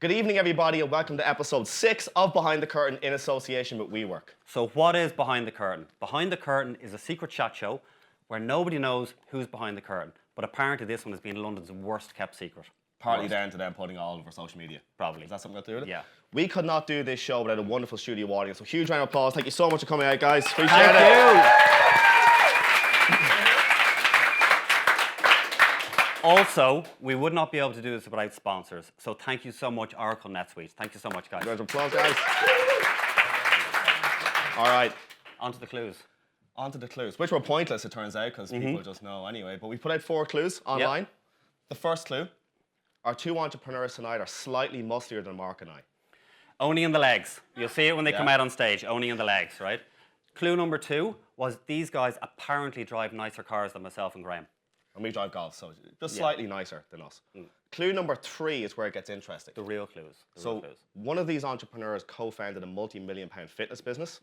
Good evening, everybody, and welcome to episode 6 of Behind the Curtain in association with WeWork. So what is Behind the Curtain? Behind the Curtain is a secret chat show where nobody knows who's behind the curtain. But apparently this one has been London's worst kept secret. Partly down to them putting all over social media. Probably. Is that something to do with it? Yeah. We could not do this show without a wonderful studio audience. So huge round of applause. Thank you so much for coming out, guys. Appreciate it. Thank you. Also, we would not be able to do this without sponsors. So thank you so much, Oracle NetSuite. Thank you so much, guys. Round of applause, guys. All right. On to the clues. On to the clues, which were pointless, it turns out, because people just know anyway. But we put out 4 clues online. Yep. The first clue, our 2 entrepreneurs tonight are slightly musclier than Mark and I. Only in the legs. You'll see it when they come out on stage. Only in the legs, right? Clue number 2 was these guys apparently drive nicer cars than myself and Graham. And we drive golf, so just slightly nicer than us. Clue number 3 is where it gets interesting. The real clues. One of these entrepreneurs co-founded a multi-million-pound fitness business.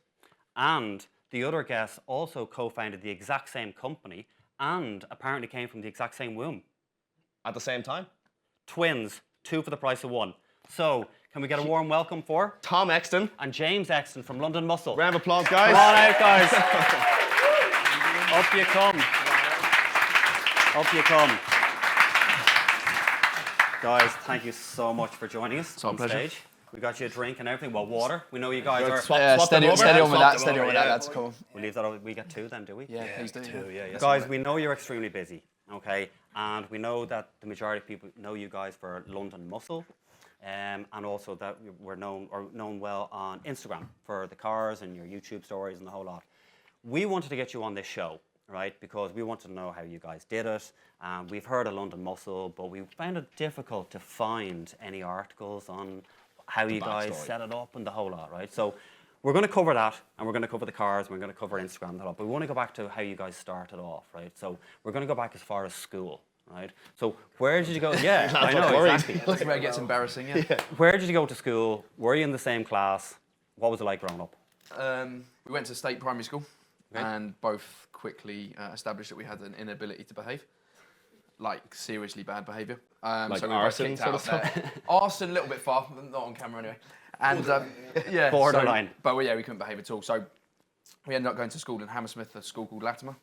And the other guest also co-founded the exact same company and apparently came from the exact same womb. At the same time? Twins, 2 for the price of 1. So, can we get a warm welcome for Tom Exton and James Exton from London Muscle. Round of applause, guys. Come on out, guys. Up you come. Up you come. Guys, thank you so much for joining us on stage. We got you a drink and everything. Well, water. We know you guys are... Steady on with that, that's cool. We leave that over. We get 2 then, do we? Yeah, please do. 2, yeah. Guys, we know you're extremely busy, okay? And we know that the majority of people know you guys for London Muscle. And also that we're known well on Instagram for the cars and your YouTube stories and the whole lot. We wanted to get you on this show, right? Because we wanted to know how you guys did it. We've heard of London Muscle, but we found it difficult to find any articles on how you guys set it up and the whole lot, right? So we're going to cover that, and we're going to cover the cars, and we're going to cover Instagram and that lot. But we want to go back to how you guys started off, right? So we're going to go back as far as school, right? So where did you go? Yeah, I know, exactly. That's where it gets embarrassing, yeah. Where did you go to school? Were you in the same class? What was it like growing up? We went to state primary school, and both quickly established that we had an inability to behave. Like seriously bad behaviour. Like so we arson kicked sort out of stuff? Arson, a little bit far, not on camera anyway. And yeah, borderline. But we couldn't behave at all. So we ended up going to school in Hammersmith, a school called Latimer.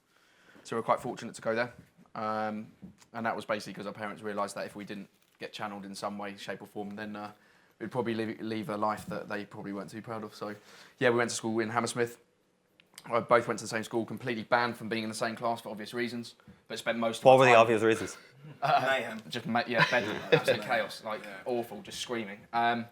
So we were quite fortunate to go there. And that was basically because our parents realised that if we didn't get channelled in some way, shape or form, then we'd probably leave a life that they probably weren't too proud of. So yeah, we went to school in Hammersmith. I both went to the same school, completely banned from being in the same class for obvious reasons, but spent most of What were the obvious reasons? Mayhem. Just, bedlam, absolute chaos, awful, just screaming. But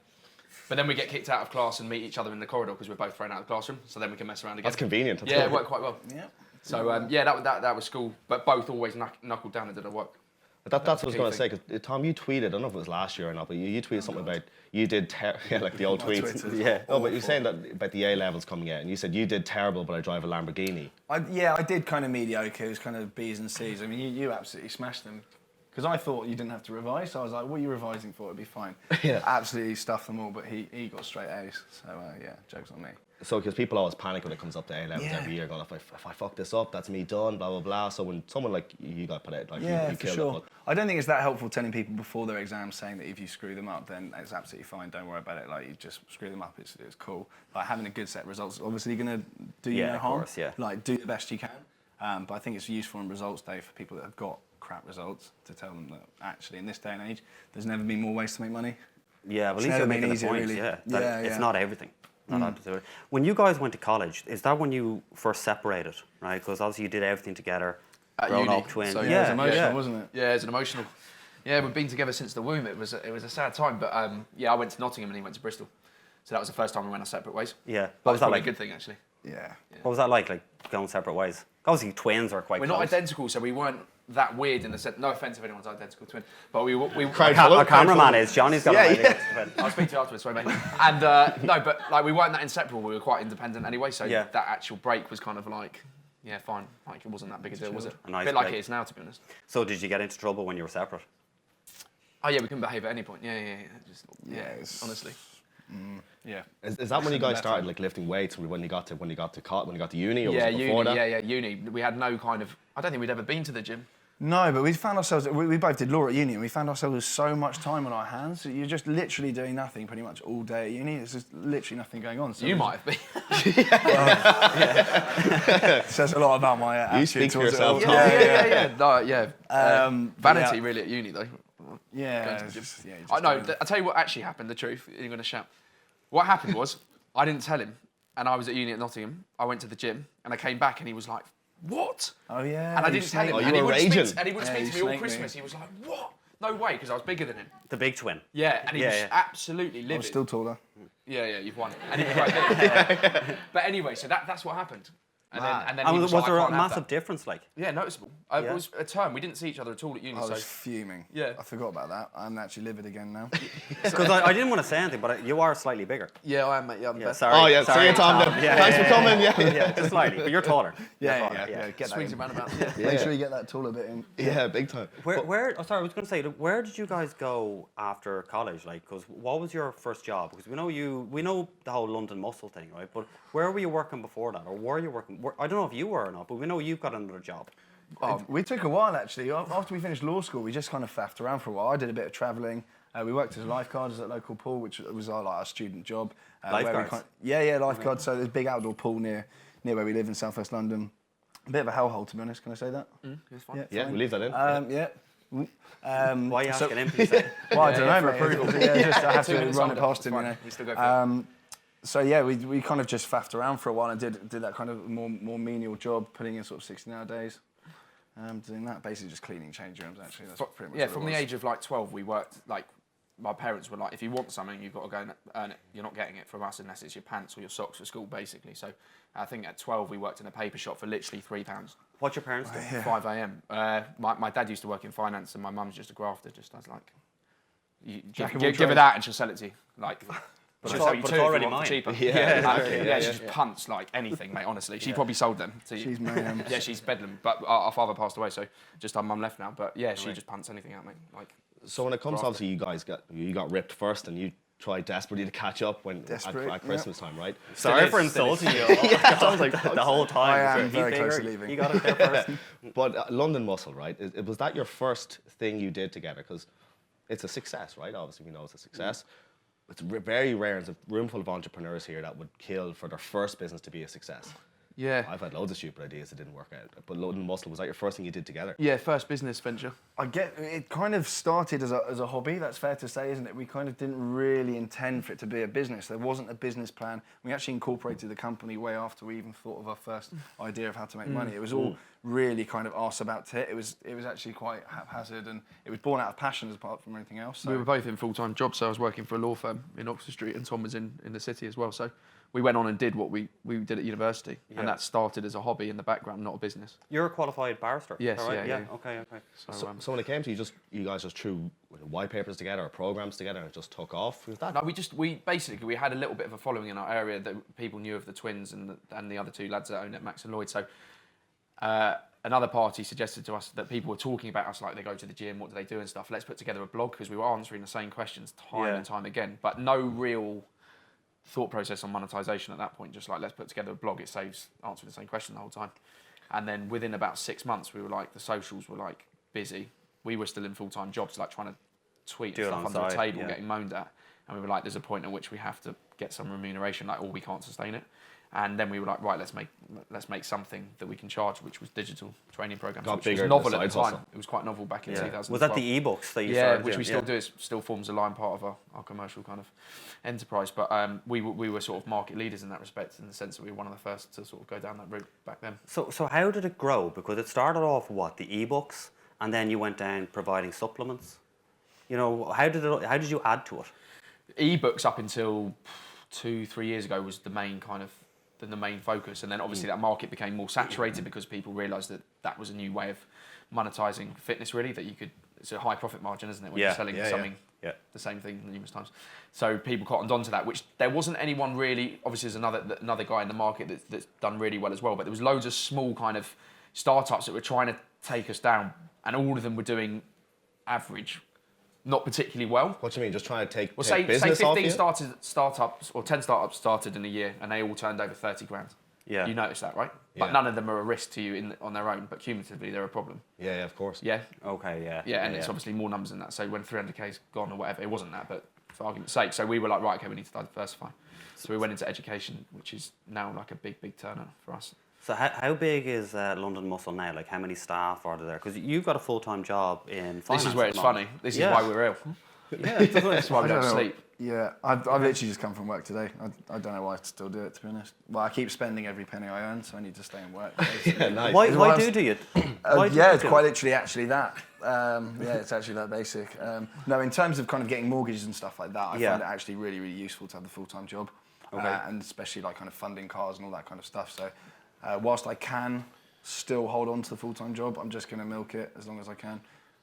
then we get kicked out of class and meet each other in the corridor because we're both thrown out of the classroom, so then we can mess around again. That's convenient. It worked quite well. Yeah. So that was school, but both always knuckled down and did their work. That's what I was going to say, because Tom, you tweeted, I don't know if it was last year or not, but you tweeted something about, you did, like the old tweets. Yeah. No, but you're saying that about the A levels coming out, and you said you did terrible, but I drive a Lamborghini. I did kind of mediocre. It was kind of B's and C's. I mean, you absolutely smashed them. Because I thought you didn't have to revise, so I was like, what are you revising for? It'd be fine. Yeah. Absolutely stuffed them all, but he got straight A's. So, joke's on me. So, because people always panic when it comes up to A levels every year, going, if I fuck this up, that's me done, blah, blah, blah. So when someone like you got put out, like you for killed sure. it. I don't think it's that helpful telling people before their exams saying that if you screw them up, then it's absolutely fine. Don't worry about it. Like, you just screw them up, it's cool. Like, having a good set of results is obviously going to do you no harm. Course, yeah. Like, do the best you can. But I think it's useful on results day for people that have got crap results to tell them that actually in this day and age, there's never been more ways to make money. Yeah, but at least you're making the point, really. It's not everything. When you guys went to college, is that when you first separated, right? Because obviously you did everything together, grown up, twins. So, it was emotional, wasn't it? Yeah, it's an emotional. Yeah, we've been together since the womb. It was a sad time, but I went to Nottingham and he went to Bristol, so that was the first time we went our separate ways. Yeah, what was that like? A good thing actually. Yeah. What was that like going separate ways? Obviously, twins are quite. We're close. not identical, so we weren't that weird in the sense. No offense if anyone's identical twin, but we our cameraman is. Johnny's got I'll speak to you afterwards, sorry, mate. And no, but like we weren't that inseparable. We were quite independent anyway. So that actual break was kind of like, fine. Like it wasn't that big a deal, was it? A bit like it is now, to be honest. So did you get into trouble when you were separate? Oh yeah, we couldn't behave at any point. Honestly. Yeah. Is that when you guys started like lifting weights? When you got to uni, or was it before that? Uni. We had no kind of. I don't think we'd ever been to the gym. No, but we found ourselves, we both did law at uni, and we found ourselves with so much time on our hands. You're just literally doing nothing pretty much all day at uni. There's just literally nothing going on. So You might have been. It says a lot about my attitude. You speak for towards it all. yourself, Tom. Yeah. No, yeah. Vanity, yeah. really, at uni, though. Yeah. Going to the Just, yeah, I know. I'll tell you what actually happened, the truth. You're going to shout. What happened was, I didn't tell him, and I was at uni at Nottingham. I went to the gym, and I came back, and he was like, what? Oh, yeah. And I didn't tell him. Oh, you and he were wouldn't raging. speak, and he wouldn't Yeah, speak to you me all snaked me. Christmas. He was like, what? No way, because I was bigger than him. The big twin. Yeah, and he was yeah. absolutely livid. I'm still taller. Yeah, you've won. And he was like, but anyway, so that's what happened. And then he And was, was like, there I a can't have massive that. difference, like? Yeah, noticeable. It was a term. We didn't see each other at all at uni. I So was fuming. Yeah. I forgot about that. I'm actually livid again now. Because I didn't want to say anything, but you are slightly bigger. yeah, I am, mate. Yeah, I'm Yeah, best. sorry. Oh, yeah. Sorry, See you, Tom. then. Yeah, Thanks yeah, for yeah. coming. Yeah. Yeah, just slightly, but you're taller. Yeah, You're yeah, taller, yeah. Get that Swings in. and roundabouts. Yeah. Make sure you get that taller bit in. Yeah, big time. Where? Oh, sorry, I was going to say, where did you guys go after college? Like, because what was your first job? Because we know the whole London muscle thing, right? But where were you working before that, or were you working? I don't know if you were or not, but we know you've got another job. We took a while actually. After we finished law school, we just kind of faffed around for a while. I did a bit of travelling. We worked as lifeguards at local pool, which was our student job. Lifeguards? Yeah, lifeguards. So there's a big outdoor pool near where we live in South West London. A bit of a hellhole, to be honest. Can I say that? It's fine. Yeah, we'll leave that in. Yeah. Why are you asking him? Please say? Well, I don't know, for mate. approval. Yeah, just, I have 2 to minutes run it older, past it's him, you fine. know. We still go for it. So yeah, we kind of just faffed around for a while and did that kind of more menial job, putting in sort of 16-hour days. Doing that, basically just cleaning change rooms. Actually, that's pretty much. Yeah, what it from the was. age of like 12, we worked like. My parents were like, if you want something, you've got to go and earn it. You're not getting it from us unless it's your pants or your socks for school, basically. So I think at 12, we worked in a paper shop for literally £3. What's your parents do? 5 a.m. My dad used to work in finance, and my mum's just a grafter, just as like, Jack of all give her trades. that and she'll sell it to you. Like, she'll it's sell you but two it's if you already want for mine. cheaper. Yeah, exactly. Yeah, she just punts like anything, mate. Honestly, she probably sold them to you. She's mayhem. Yeah, she's bedlam. But our father passed away, so just our mum left now. But yeah, she just punts anything out, mate. Like, So when it comes, obviously, you got ripped first, and you tried desperately to catch up at Christmas time, right? Sorry for insulting you. Sounds like the whole time. I am He's very bigger, close to leaving. You got it there first. But London Muscle, right? Was that your first thing you did together? Because it's a success, right? Obviously, we know it's a success. It's very rare. There's a room full of entrepreneurs here that would kill for their first business to be a success. yeah. I've had loads of stupid ideas that didn't work out. But London Muscle, was that your first thing you did together? Yeah, first business venture. I get it. Kind of started as a hobby. That's fair to say, isn't it? We kind of didn't really intend for it to be a business. There wasn't a business plan. We actually incorporated the company way after we even thought of our first idea of how to make money. It was all really kind of arse about tit. It was actually quite haphazard, and it was born out of passion as apart from anything else. So. We were both in full-time jobs, so I was working for a law firm in Oxford Street, and Tom was in the city as well. So we went on and did what we did at university, and that started as a hobby in the background, not a business. You're a qualified barrister. Yes, all right? yeah. Okay. So when it came to you guys just threw white papers together or programs together and it just took off? Was that? No, we had a little bit of a following in our area that people knew of the twins and the other two lads that owned it, Max and Lloyd. So another party suggested to us that people were talking about us like they go to the gym, what do they do and stuff. Let's put together a blog, because we were answering the same questions time and time again, but no real thought process on monetization at that point. Just like, let's put together a blog, it saves answering the same question the whole time. And then within about 6 months, we were like, the socials were like busy. We were still in full-time jobs, like trying to tweet Do it stuff on under the the side, table, yeah. getting moaned at. And we were like, there's a point at which we have to get some remuneration, like, or we can't sustain it. And then we were like, right, let's make something that we can charge, which was digital training programs. Got Which bigger was than novel the at the side time. hustle. It was quite novel back in 2012. Was that the ebooks that you Yeah, started which doing? we still do. It still forms a line part of our commercial kind of enterprise. But we were sort of market leaders in that respect, in the sense that we were one of the first to sort of go down that route back then. So how did it grow? Because it started off the ebooks, and then you went down providing supplements. You know, how did you add to it? Ebooks up until 2-3 years ago was the main focus, and then obviously that market became more saturated because people realised that was a new way of monetising fitness. Really, that you could. It's a high profit margin, isn't it, when you're selling something, the same thing numerous times. So people cottoned onto that, which there wasn't anyone really. Obviously, there's another guy in the market that's done really well as well, but there was loads of small kind of startups that were trying to take us down, and all of them were doing average. Not particularly well. What do you mean? Just trying to take Say business off 15 you? startups or 10 startups started in a year, and they all turned over 30 grand. Yeah. You notice that, right? But Yeah. none of them are a risk to you on their own, but cumulatively they're a problem. Yeah, of course. Yeah. Okay, yeah. Yeah, and it's obviously more numbers than that. So when 300k's gone or whatever, it wasn't that, but for argument's sake. So we were like, right, okay, we need to diversify. So we went into education, which is now like a big turner for us. So how big is London Muscle now? Like how many staff are there? Because you've got a full-time job in finance. This is where it's funny. This is why we're ill. Yeah, That's why we don't sleep. Yeah, I've literally just come from work today. I don't know why I still do it, to be honest. Well, I keep spending every penny I earn, so I need to stay and work. Yeah, nice. Why Why do you? Yeah, it's quite literally actually that. Yeah, it's actually that basic. No, in terms of kind of getting mortgages and stuff like that, I find it actually really useful to have the full-time job. Okay. And especially like kind of funding cars and all that kind of stuff. So whilst I can still hold on to the full-time job, I'm just going to milk it as long as I can.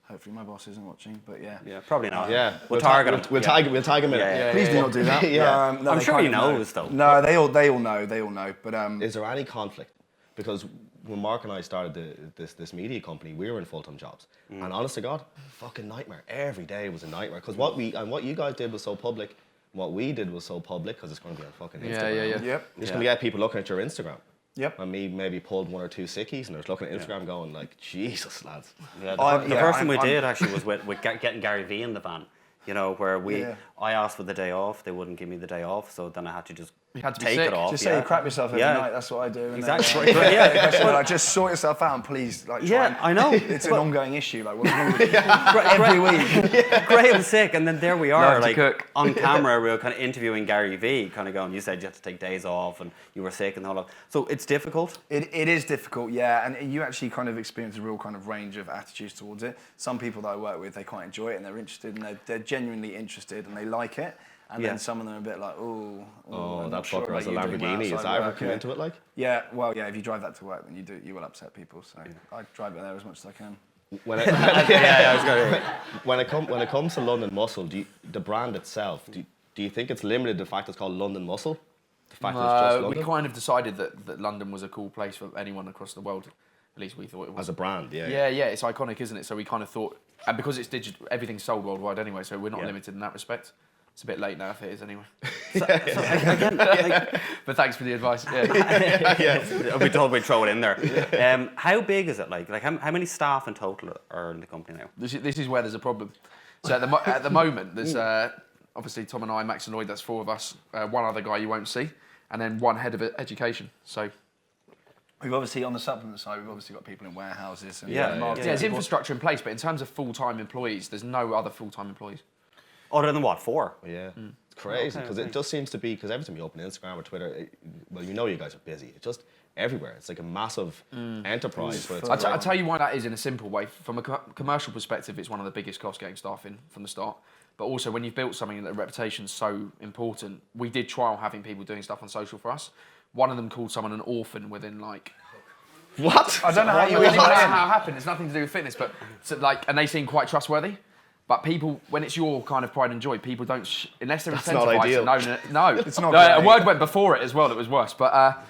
Hopefully my boss isn't watching, but yeah. Yeah, probably not. Yeah, We'll target him. We'll tag him in it. Yeah, Please do not do that. Yeah. No, I'm they sure kind he of know. knows though. No, they all know. But Is there any conflict? Because when Mark and I started this media company, we were in full-time jobs, and honest to God, fucking nightmare. Every day was a nightmare. Because what you guys did was so public. What we did was so public because it's going to be on fucking Instagram. Yeah. Yep. You're just going to get people looking at your Instagram. Yep. And me maybe pulled one or two sickies, and they're just looking at Instagram going like, Jesus, lads. Yeah, I'm- the yeah, first thing we I'm- did actually was with getting Gary V in the van. You know, where I asked for the day off, they wouldn't give me the day off, so then I had to just had to be take sick. it off. Just say you crap yourself every Yeah. night. That's what I do. And Exactly. Then, Yeah. like, just sort yourself out and please. Like, try Yeah, and- I know. It's an ongoing issue. Like, what's wrong with you? Every week. Graham's sick, and then there we are, Learn to like cook. on camera, we were kind of interviewing Gary V, kind of going, you said you had to take days off, and you were sick, and all that. So it's difficult. It is difficult, yeah, and you actually kind of experience a real kind of range of attitudes towards it. Some people that I work with, they quite enjoy it, and they're interested, and they're genuinely interested, and they like it. And then some of them are a bit like, Oh, I'm that not sure fucker has a about you doing Lamborghini. Is outside that ever work, come yeah. into it like? Yeah, well, yeah, if you drive that to work, then you will upset people. So I drive it there as much as I can. When it comes to London Muscle, the brand itself, do you think it's limited to the fact it's called London Muscle? The fact that it's just We London? kind of decided that London was a cool place for anyone across the world. At least we thought it was. As a brand, yeah. Yeah, it's iconic, isn't it? So we kind of thought, and because it's digital, everything's sold worldwide anyway, so we're not limited in that respect. It's a bit late now if it is anyway. Again, like, But thanks for the advice. Yeah. we told we'd throw it in there. How big is it? Like how many staff in total are in the company now? This is where there's a problem. So at the moment, there's obviously Tom and I, Max and Lloyd, that's 4 of us. One other guy you won't see, and then 1 head of education. So We've obviously, on the supplement side, we've obviously got people in warehouses and Yeah, marketing. there's people. infrastructure in place, but in terms of full-time employees, there's no other full-time employees. Other than what, 4? Yeah, it's crazy Okay, because it just seems to be, because every time you open Instagram or Twitter, well, you know you guys are busy. It's just everywhere. It's like a massive enterprise. Where it's I'll tell you why that is in a simple way. From a commercial perspective, it's one of the biggest costs getting staff in from the start. But also, when you've built something that reputation's so important, we did trial having people doing stuff on social for us. One of them called someone an orphan within like. What? I don't know how you I don't know really how it happened. It's nothing to do with fitness, but so like, and they seem quite trustworthy. But people, when it's your kind of pride and joy, people don't unless they're That's not incentivized. ideal. No, It's not No, a great. word went before it as well that was worse, but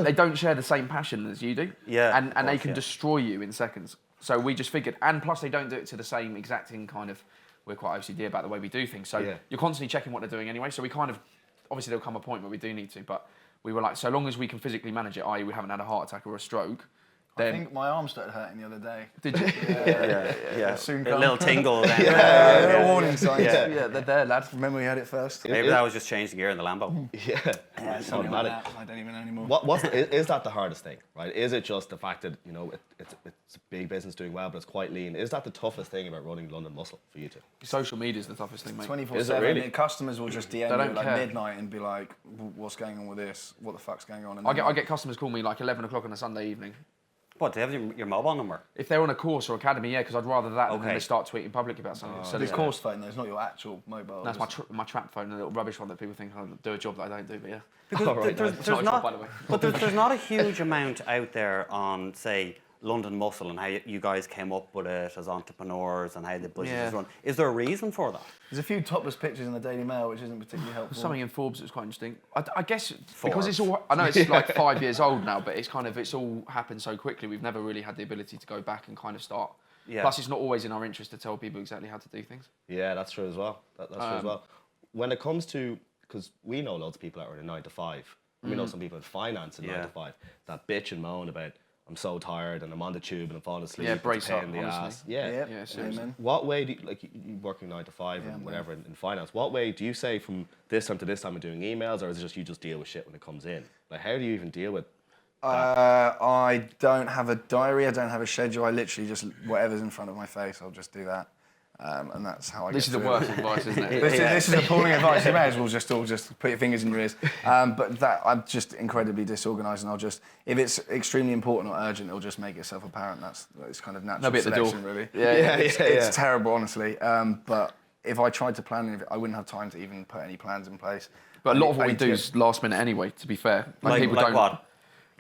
they don't share the same passion as you do. Yeah, and of they course, can yeah. destroy you in seconds. So we just figured, and plus they don't do it to the same exacting kind of. We're quite OCD about the way we do things, so you're constantly checking what they're doing anyway. So we kind of, obviously there'll come a point where we do need to, but we were like, so long as we can physically manage it, i.e. we haven't had a heart attack or a stroke, I then think my arm started hurting the other day. did you? Yeah. Soon A come. little tingle. Then. Yeah, warning signs. Yeah, they're there, lads. Remember we had it first? Maybe that was just changing gear in the Lambo. Yeah. Something like automatic. that. I don't even know anymore. Is that the hardest thing, right? Is it just the fact that, you know, it's a big business doing well, but it's quite lean? Is that the toughest thing about running London Muscle for you two? Social media is the toughest thing, mate. 24/7. Is it really? Customers will just DM you don't at like care. midnight and be like, "What's going on with this? What the fuck's going on?" And I then, get customers call me like 11 o'clock on a Sunday evening. What, do you have your mobile number? If they're on a course or academy, yeah, because I'd rather that than Okay. when they start tweeting public about something. so the there's course phone though, it's not your actual mobile. that's my trap phone, a little rubbish one that people think I do a job that I don't do, but yeah. Because It's not a job, by the way. but there's not a huge amount out there on, say, London Muscle and how you guys came up with it as entrepreneurs and how the business is run. Is there a reason for that? There's a few topless pictures in the Daily Mail, which isn't particularly helpful. Something in Forbes that was quite interesting. I guess because it's all, I know it's like 5 years old now, but it's all happened so quickly. We've never really had the ability to go back and kind of start. Yeah. Plus, it's not always in our interest to tell people exactly how to do things. Yeah, that's true as well. That's true as well. When it comes to, because we know loads of people that are in a 9 to 5, We know some people in finance in 9 to 5 that bitch and moan about, I'm so tired and I'm on the tube and I'm falling asleep. Yeah, brace it's a pain up, in the honestly. ass. Yeah. Yeah, seriously. amen. What way do you, like you working 9 to 5 and whatever in finance? What way do you say from this time to this time of doing emails, or is it just you just deal with shit when it comes in? Like, how do you even deal with? I don't have a diary. I don't have a schedule. I literally just whatever's in front of my face, I'll just do that, and that's how I. This get is the through worst it. advice, isn't it? This is appalling advice. You may as well just put your fingers in your ears. But that I'm just incredibly disorganised, and I'll just, if it's extremely important or urgent, it'll just make itself apparent. It's kind of natural Nobody at the door. selection, really. Yeah. It's terrible, honestly. But if I tried to plan, I wouldn't have time to even put any plans in place. But a lot of what I we need do to is last minute anyway, to be fair. Like people don't. what?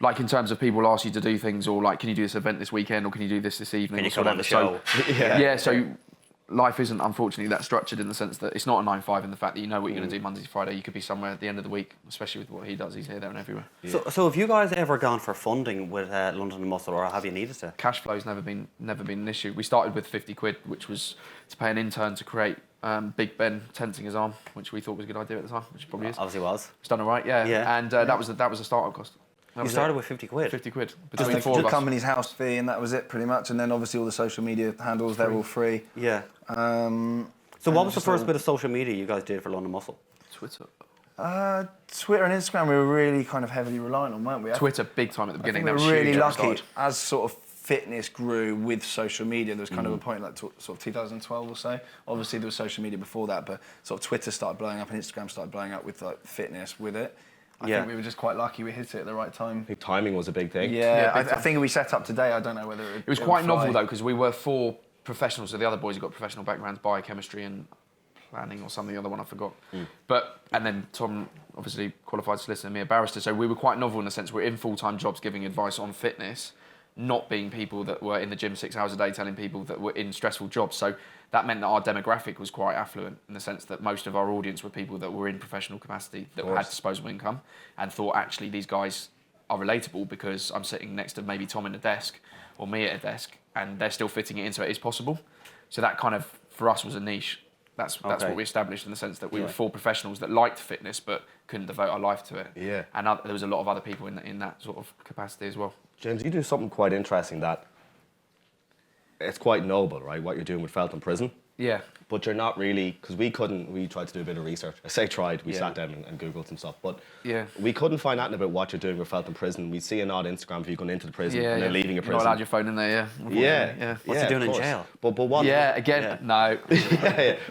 Like in terms of people ask you to do things, or like, can you do this event this weekend, or can you do this evening? Can you or come on the whatever. show? Yeah, so life isn't unfortunately that structured in the sense that it's not a 9-5 in the fact that you know what you're going to do Monday to Friday. You could be somewhere at the end of the week, especially with what he does. He's here, there and everywhere. So have you guys ever gone for funding with London and Muscle, or have you needed to? Cash flow's never been an issue. We started with 50 quid, which was to pay an intern to create Big Ben tensing his arm, which we thought was a good idea at the time, which it probably is. Obviously was. It's done all right, yeah. Yeah. And that was a startup cost. You started with 50 quid? 50 quid. Just Between the four of us. company's house fee, and that was it pretty much. And then obviously all the social media handles, they're all free. Yeah. Um, So what was the first bit of social media you guys did for London Muscle? Twitter. Twitter and Instagram, we were really kind of heavily reliant on, weren't we? Twitter, big time at the I beginning. think we That were was really huge when it lucky. started. As sort of fitness grew with social media, there was kind of a point like sort of 2012 or so. Obviously there was social media before that, but sort of Twitter started blowing up and Instagram started blowing up with like fitness with it. I think we were just quite lucky we hit it at the right time. I think timing was a big thing. Yeah, big I think we set up today. I don't know whether It was quite novel though, because we were 4 professionals. So the other boys have got professional backgrounds, biochemistry and planning or something. The other one I forgot. And then Tom, obviously qualified solicitor, and me a barrister. So we were quite novel in the sense we're in full-time jobs giving advice on fitness, not being people that were in the gym 6 hours a day telling people that were in stressful jobs. So that meant that our demographic was quite affluent in the sense that most of our audience were people that were in professional capacity that had disposable income and thought actually these guys are relatable because I'm sitting next to maybe Tom in a desk or me at a desk and they're still fitting it in so it is possible. So that kind of for us was a niche. That's what we established in the sense that we were 4 professionals that liked fitness but couldn't devote our life to it. Yeah. And there was a lot of other people in that sort of capacity as well. James, you do something quite interesting that it's quite noble, right? What you're doing with Feltham Prison. Yeah. But you're not really, because we tried to do a bit of research. I say tried, we sat down and Googled some stuff, but we couldn't find anything about what you're doing with Feltham Prison. We see an odd Instagram of you going into the prison and then leaving a You're prison. not allowed your phone in there, Yeah. What's he doing in jail? But what? Yeah, again, no.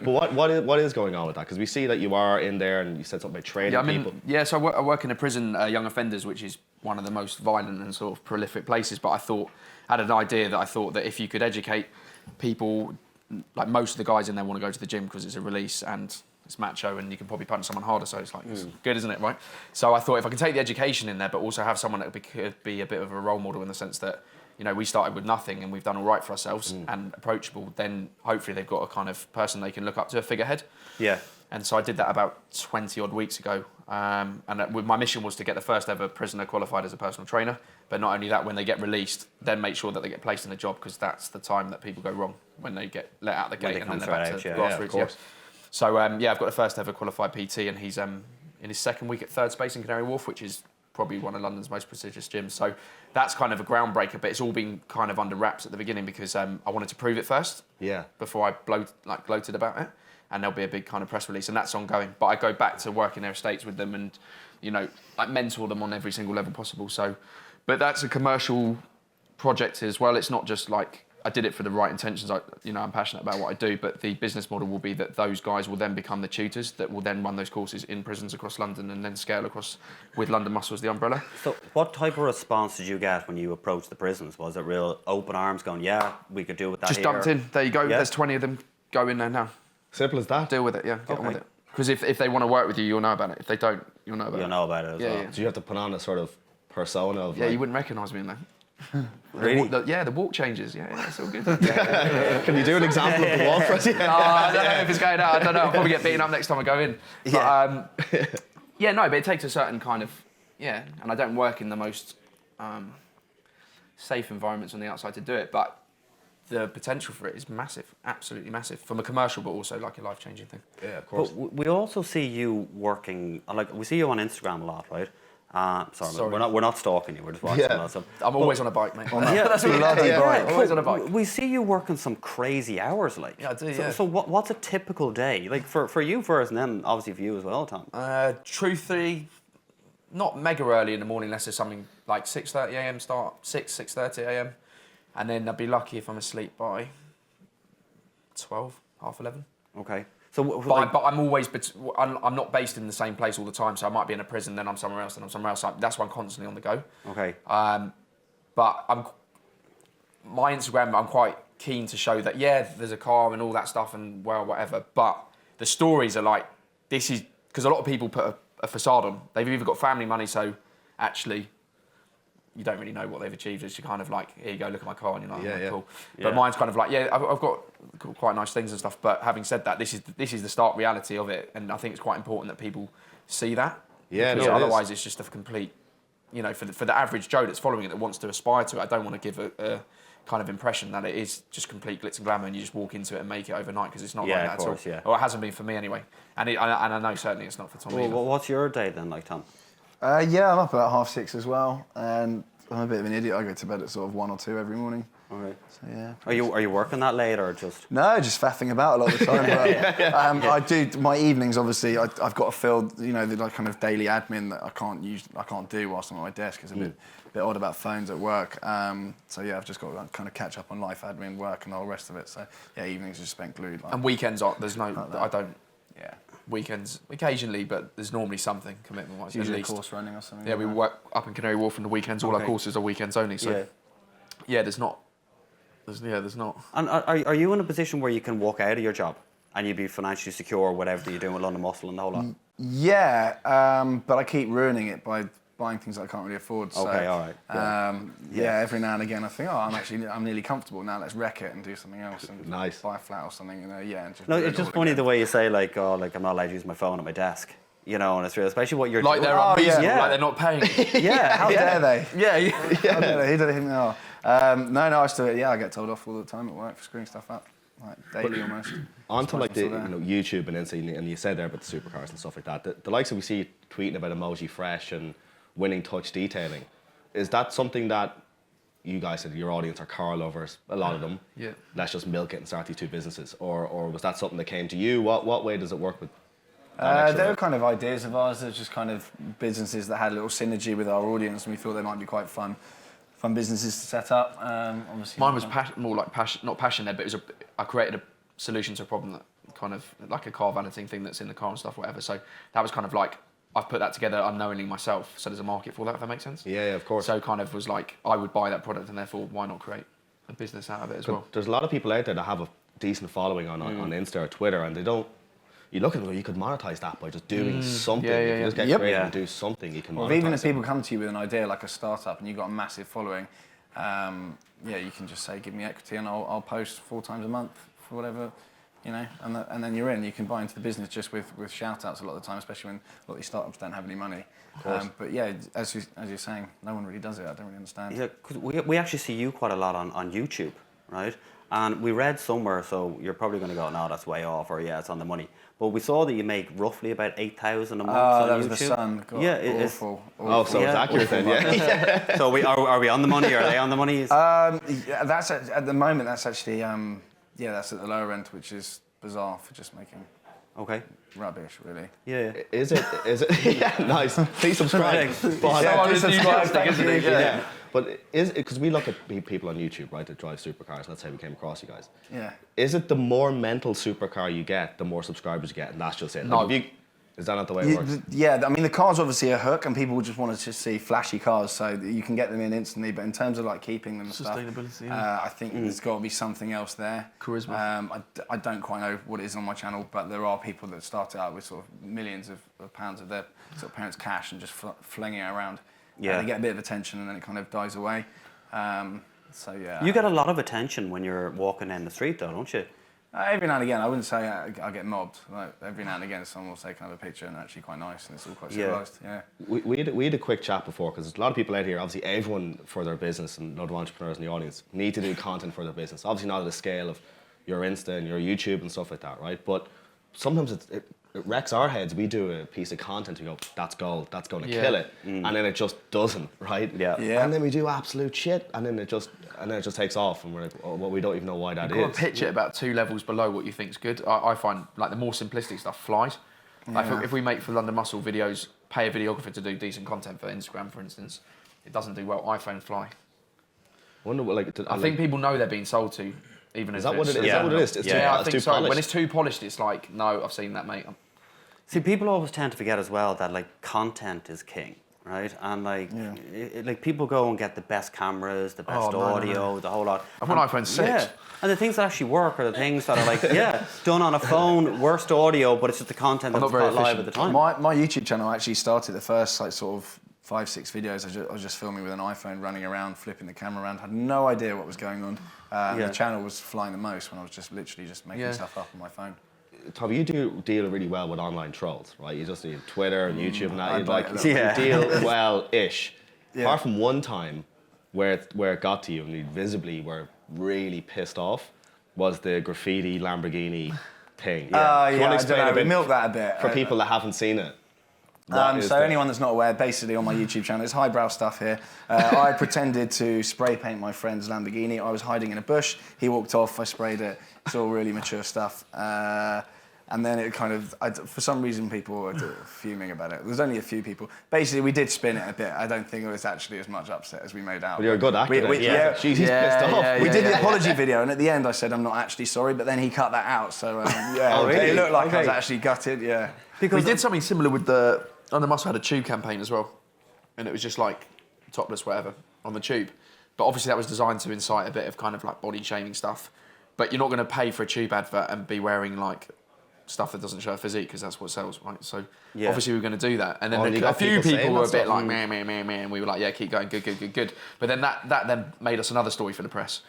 But what is going on with that? Because we see that you are in there and you said something about training people. So I work in a prison, young offenders, which is one of the most violent and sort of prolific places. But I had an idea that I thought that if you could educate people, like most of the guys in there want to go to the gym because it's a release and it's macho and you can probably punch someone harder. So it's like, it's good, isn't it, right? So I thought if I can take the education in there, but also have someone that could be a bit of a role model in the sense that, you know, we started with nothing and we've done all right for ourselves and approachable, then hopefully they've got a kind of person they can look up to, a figurehead. Yeah. And so I did that about 20 odd weeks ago. And my mission was to get the first ever prisoner qualified as a personal trainer. But not only that, when they get released, then make sure that they get placed in a job because that's the time that people go wrong when they get let out the gate and then they're back to grassroots. So I've got the first ever qualified PT and he's in his second week at Third Space in Canary Wharf, which is probably one of London's most prestigious gyms. So that's kind of a groundbreaker, but it's all been kind of under wraps at the beginning because I wanted to prove it first before I gloated about it. And there'll be a big kind of press release, and that's ongoing. But I go back to work in their estates with them and, you know, like mentor them on every single level possible. So, but that's a commercial project as well. It's not just like I did it for the right intentions. I'm passionate about what I do, but the business model will be that those guys will then become the tutors that will then run those courses in prisons across London and then scale across with London Muscle as the umbrella. So what type of response did you get when you approached the prisons? Was it real open arms going, yeah, we could deal with that Just here? dumped in. There you go. Yeah. There's 20 of them. Go in there now. Simple as that. Deal with it, yeah. Get on with it. Because if they want to work with you, you'll know about it. If they don't, you'll know about it. You'll know about it as well. Yeah. So you have to put on a sort of persona of Yeah, you wouldn't recognise me in there. Really? The walk changes. Yeah, it's all good. Can you do an example of the walk for us? I don't know if it's going out. I don't know. I'll probably get beaten up next time I go in. But, but it takes a certain kind of, and I don't work in the most safe environments on the outside to do it, but the potential for it is massive, absolutely massive, from a commercial, but also like a life-changing thing. Yeah, of course. But we also see you working, like we see you on Instagram a lot, right? Sorry, we're not stalking you. We're just watching lots of. I'm always on a bike, mate. That's bloody bike. Always on a bike. We see you working some crazy hours, like. Yeah, I do, So, yeah. so what's a typical day like for you first, and then obviously for you as well, Tom? Truthfully, not mega early in the morning unless there's something like 6:30 a.m. start, 6:30 a.m. And then I'd be lucky if I'm asleep by 12, half 11. Okay. So But I'm always, I'm not based in the same place all the time, so I might be in a prison, then I'm somewhere else, then I'm somewhere else. That's why I'm constantly on the go. okay. But my Instagram, I'm quite keen to show that, yeah, there's a car and all that stuff and well, whatever. But the stories are like, this is, because a lot of people put a facade on. They've either got family money, so actually you don't really know what they've achieved. It's kind of like, here you go, look at my car, and you're like, cool. Yeah. But mine's kind of like, yeah, I've got quite nice things and stuff. But having said that, this is the stark reality of it, and I think it's quite important that people see that. Yeah, Because no, it is. otherwise it's just a complete, you know, for the average Joe that's following it, that wants to aspire to it, I don't want to give a kind of impression that it is just complete glitz and glamour and you just walk into it and make it overnight, because it's not Yeah, like of that course, at all. yeah. Or it hasn't been for me anyway. And I know certainly it's not for Tom either. Well, what's your day then, like, Tom? Yeah, I'm up about 6:30 as well, and I'm a bit of an idiot. I go to bed at sort of 1 or 2 every morning. Okay. So yeah. Are you working that late or just? No, just faffing about a lot of the time. But, I do my evenings. Obviously, I've got to fill, you know, the like kind of daily admin that I can't do whilst I'm at my desk. It's a bit odd about phones at work. So yeah, I've just got to kind of catch up on life admin, work, and all the rest of it. So yeah, evenings just spent glued. Like, And weekends are, there's no, I don't, yeah, weekends occasionally, but there's normally something commitment-wise, it's at usually a least. course running or something. Yeah, we like work up in Canary Wharf on the weekends. All our Okay. courses are weekends only. So yeah, there's not. And are you in a position where you can walk out of your job and you'd be financially secure, or whatever you're doing with London Muscle and the whole lot? Yeah, but I keep ruining it by buying things that I can't really afford. So, Okay, all right. yeah, every now and again I think, I'm nearly comfortable now. Let's wreck it and do something else and Nice. buy a flat or something. And and just No, do it it's just all funny again. the way you say like, oh, like I'm not allowed to use my phone at my desk. You know, and it's real, especially what you're Like doing. they're unreasonable, yeah. like they're not paying. Yeah, How dare they? yeah. How dare they? Who do they think they are? No, I still, I get told off all the time at work for screwing stuff up, like daily almost. Onto like the Surprised I'm still YouTube and Insta, and you said there about the supercars and stuff like that. The likes that we see tweeting about emoji fresh and winning touch detailing, is that something that you guys said your audience are car lovers, a lot of them? Yeah. Let's just milk it and start these two businesses, or was that something that came to you? What way does it work with? that extra They were bit? kind of ideas of ours. They're just kind of businesses that had a little synergy with our audience, and we thought they might be quite fun businesses to set up. Obviously, Mine was more like passion, not passion there, but I created a solution to a problem that kind of like a car valeting thing that's in the car and stuff, whatever. So that was kind of like, I've put that together unknowingly myself. So there's a market for that, if that makes sense. Yeah, of course. So kind of was like, I would buy that product, and therefore why not create a business out of it as well? There's a lot of people out there that have a decent following on Insta or Twitter, and they don't. You look at them, you could monetize that by just doing something. Yeah, If yeah, you just get Yep. creative Yeah. and do something, you can Well, monetize even if it. people come to you with an idea like a startup and you've got a massive following, you can just say, give me equity and I'll post 4 times a month for whatever, and then you're in. You can buy into the business just with shout outs a lot of the time, especially when a lot of these startups don't have any money. But yeah, as you're saying, no one really does it. I don't really understand. Yeah, because we actually see you quite a lot on YouTube, right? And we read somewhere, so you're probably going to go, no, that's way off, or yeah, it's on the money. But we saw that you make roughly about 8,000 a month on that YouTube. was the sun. God, Yeah, it's awful. Oh, so it's Yeah. accurate then, yeah. So are we on the money? Are they on the money? Yeah, that's at the moment. That's actually that's at the lower end, which is bizarre for just making Okay. rubbish, really. Yeah. Is it? Yeah, nice. Please subscribe. But, Yeah, do subscribe, thank you. yeah. But is it, because we look at people on YouTube, right, that drive supercars, let's say we came across you guys. Yeah. Is it the more mental supercar you get, the more subscribers you get, and that's just it? No. Is that not the way it works? Yeah, I mean, the car's obviously a hook, and people just want to just see flashy cars, so that you can get them in instantly. But in terms of like keeping them and stuff, Sustainability, yeah. I think there's got to be something else there. Charisma. I don't quite know what it is on my channel, but there are people that start out with sort of millions of pounds of their sort of parents' cash and just flinging it around. Yeah. They get a bit of attention, and then it kind of dies away. So yeah. You get a lot of attention when you're walking down the street, though, don't you? Every now and again, I wouldn't say I get mobbed. Like, every now and again, someone will say, "Can I have a picture?" and they're actually quite nice, and it's all quite Yeah. civilized. Yeah. We had a quick chat before, because there's a lot of people out here, obviously everyone for their business, and a lot of entrepreneurs in the audience need to do content for their business. Obviously not at the scale of your Insta and your YouTube and stuff like that, right? But sometimes wrecks our heads. We do a piece of content, we go, that's gold, that's going to kill it, and then it just doesn't, right? Yeah. And then we do absolute shit, and then it just takes off, and we're like, oh, well, we don't even know why that You've got is. to pitch it about 2 levels below what you think's good. I find like the more simplistic stuff flies. Like if we make for London Muscle videos, pay a videographer to do decent content for Instagram, for instance, it doesn't do well. iPhone fly. I wonder what, like, I think people know they're being sold to, even is if that what it is? it's- Is that what it is? It's Yeah, I it's think too so. polished. When it's too polished, it's like, no, I've seen that, mate. See, people always tend to forget as well that like content is king, right? And like, like people go and get the best cameras, the best audio, the whole lot. I've got an iPhone 6. Yeah, and the things that actually work are the things that are like, done on a phone, worst audio, but it's just the content I'm that's not very live at efficient. the time. My YouTube channel actually started the first like sort of 5-6 videos. I was just filming with an iPhone, running around, flipping the camera around. Had no idea what was going on. And the channel was flying the most when I was just literally just making stuff up on my phone. Tommy, you do deal really well with online trolls, right? You just do Twitter and YouTube and that. You Yeah. deal well-ish. Apart from one time where it got to you and you visibly were really pissed off, was the graffiti Lamborghini thing. Do you want to I explain don't know. a bit We milked that a bit. for people that haven't seen it? So anyone that's not aware, basically on my YouTube channel, it's highbrow stuff here. I pretended to spray paint my friend's Lamborghini. I was hiding in a bush. He walked off. I sprayed it. It's all really mature stuff. And then it kind of, for some reason, people were fuming about it. There's only a few people. Basically, we did spin it a bit. I don't think it was actually as much upset as we made out. Well, you're a good actor. Yeah. Jeez, he's pissed off. We did the apology video, and at the end, I said I'm not actually sorry, but then he cut that out. So Oh, really? it looked like I was Okay. actually gutted. Yeah. Because we did something similar with the London Muscle had a tube campaign as well, and it was just like topless whatever on the tube, but obviously that was designed to incite a bit of kind of like body shaming stuff. But you're not going to pay for a tube advert and be wearing like stuff that doesn't show a physique because that's what sells, right? So obviously we were going to do that, and then Oh, and you a got few people saying people were a that bit stuff. like meh, and we were like, yeah, keep going, good. But then that then made us another story for the press.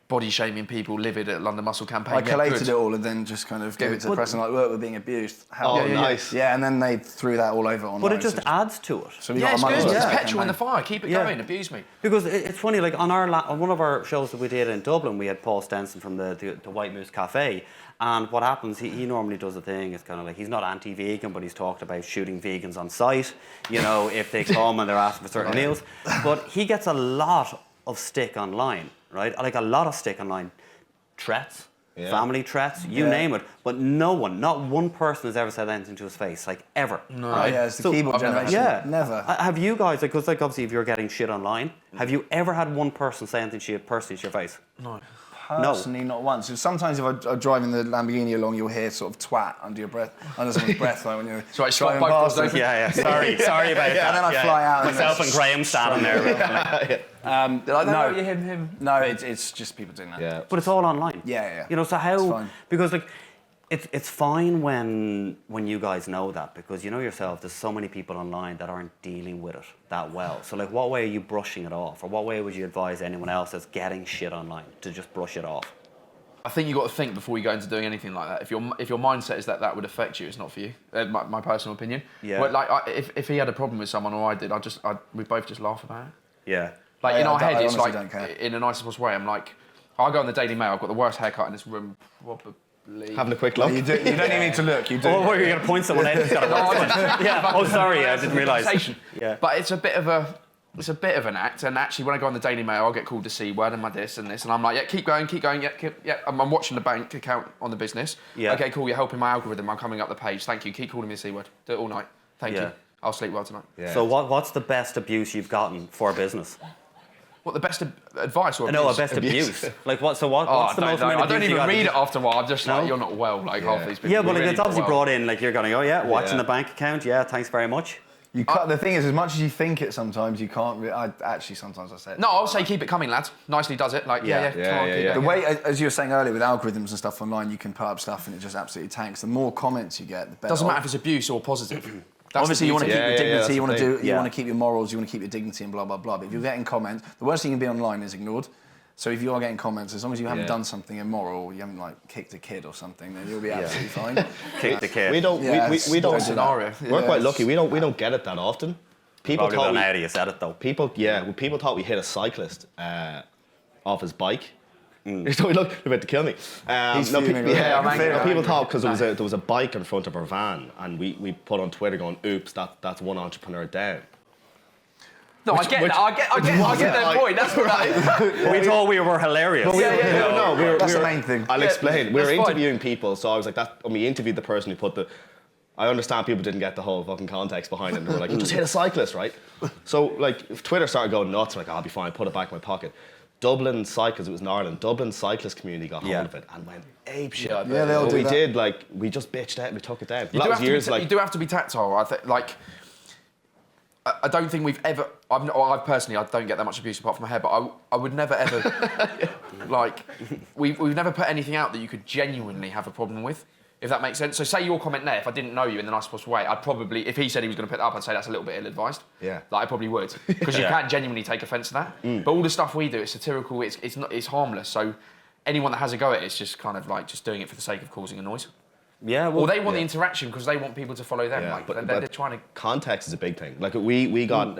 Body shaming people livid at London Muscle campaign. I collated it all and then just kind of gave it to the press and like, look, we're being abused. How? Oh, nice. Yeah, and then they threw that all over online. But it just so- adds to it. So we Yeah, got it's a good. month's worth It's of petrol in the campaign. fire. Keep it Yeah. going. Abuse me. Because it's funny, like on on one of our shows that we did in Dublin, we had Paul Stenson from the White Moose Cafe, and what happens, he normally does a thing, it's kind of like, he's not anti-vegan, but he's talked about shooting vegans on site, you know, if they come and they're asking for certain meals, but he gets a lot of stick online, right? Like a lot of stick online, threats, family threats, you name it, but no one, not one person has ever said anything to his face, like ever. No. Oh, yeah, it's the keyboard generation. Yeah. Never. Have you guys, because like obviously if you're getting shit online, have you ever had one person say anything to you personally to your face? No. Personally, not once. Sometimes if I'm driving the Lamborghini along, you'll hear sort of twat under your breath, under someone's breath, like when you're So I swap driving both past doors them. open? Sorry about that. And then I fly out. Myself and Graham sat on there. Did I No. know you him? No, it's just people doing that. Yeah. But it's all online. Yeah. You know, so It's how? fine. Because like, it's fine when you guys know that, because you know yourself. There's so many people online that aren't dealing with it that well. So like, what way are you brushing it off, or what way would you advise anyone else that's getting shit online to just brush it off? I think you got to think before you go into doing anything like that. If your mindset is that would affect you, it's not for you. My personal opinion. Yeah. But like, if he had a problem with someone or I did, we both just laugh about it. Yeah. Like Yeah, in our I head, it's honestly like don't care. in the nicest possible way. I'm like, I go on the Daily Mail. I've got the worst haircut in this room, probably. Having a quick look. You don't even need to look. You do. Oh, you're gonna point someone out? It's got a yeah. Oh, sorry, I didn't realise. Yeah. But it's a bit of an act, and actually when I go on the Daily Mail, I'll get called the C word and my this and this, and I'm like, yeah, keep going, yeah. I'm watching the bank account on the business. Yeah. Okay, cool, you're helping my algorithm, I'm coming up the page, thank you, keep calling me the C word, do it all night, thank you, I'll sleep well tonight. Yeah. So what's the best abuse you've gotten for business? What, the best advice or No, a abuse? best abuse. Like what? So what? Oh, What's the most amount of I don't abuse you even got? read it after a while, I'm just No? like, you're not well, like half these people. Yeah, but like, really it's obviously not well. brought in, like you're going, oh yeah, watching Yeah. the bank account, yeah, thanks very much. The thing is, as much as you think it, sometimes you can't. Sometimes I say it. No, I'll say keep it coming, lads. Nicely does it. Like, yeah, come on, keep yeah. it. The way, as you were saying earlier, with algorithms and stuff online, you can put up stuff and it just absolutely tanks. The more comments you get, the better. Doesn't matter if it's abuse or positive. That's Obviously, the you want to beauty. keep your Yeah, dignity. that's You want the to do. thing. You Yeah. want to keep your morals. You want to keep your dignity and blah blah blah. But if you're getting comments, the worst thing you can be online is ignored. So if you are getting comments, as long as you haven't done something immoral, you haven't like kicked a kid or something, then you'll be absolutely fine. Kick the kid. We don't. Yeah, We don't. it's scenario. We're Yeah, quite it's- lucky. We don't get it that often. People Probably thought don't know how you said it though. people thought we hit a cyclist off his bike, You're about to kill me. He's no, fuming already. Yeah, I'm angry, no, I'm people angry. thought because there was a bike in front of our van, and we put on Twitter going, "Oops, that's one entrepreneur down." No, I get that. I get that point. That's what We thought we were hilarious. That's the main thing. I'll explain. We were that's fine. interviewing people, so I was like, when we interviewed the person who put the. I understand people didn't get the whole fucking context behind it. And they were like, you just hit a cyclist, right? So, like, if Twitter started going nuts, like, I'll be fine, put it back in my pocket. Dublin Cyclists, it was in Ireland, Dublin cyclist community got hold of it and went ape shit. Yeah, Yeah, they all What do we that. did, like, we just bitched out and we took it down. You That do, was have years, to be, like, you do have to be tactile. I think, like, I don't think we've ever. I personally, I don't get that much abuse apart from my hair, but I would never ever, like, we've never put anything out that you could genuinely have a problem with, if that makes sense. So, say your comment there, if I didn't know you in the nicest possible way, I'd probably, if he said he was going to put it up, I'd say that's a little bit ill-advised. Yeah. Like, I probably would, because you can genuinely take offence to that. But all the stuff we do, it's satirical, it's harmless. So, anyone that has a go at it's just kind of like just doing it for the sake of causing a noise. Yeah, well, Or they want the interaction because they want people to follow them. Yeah, like, but- they're but- trying to. context is a big thing. Like, we got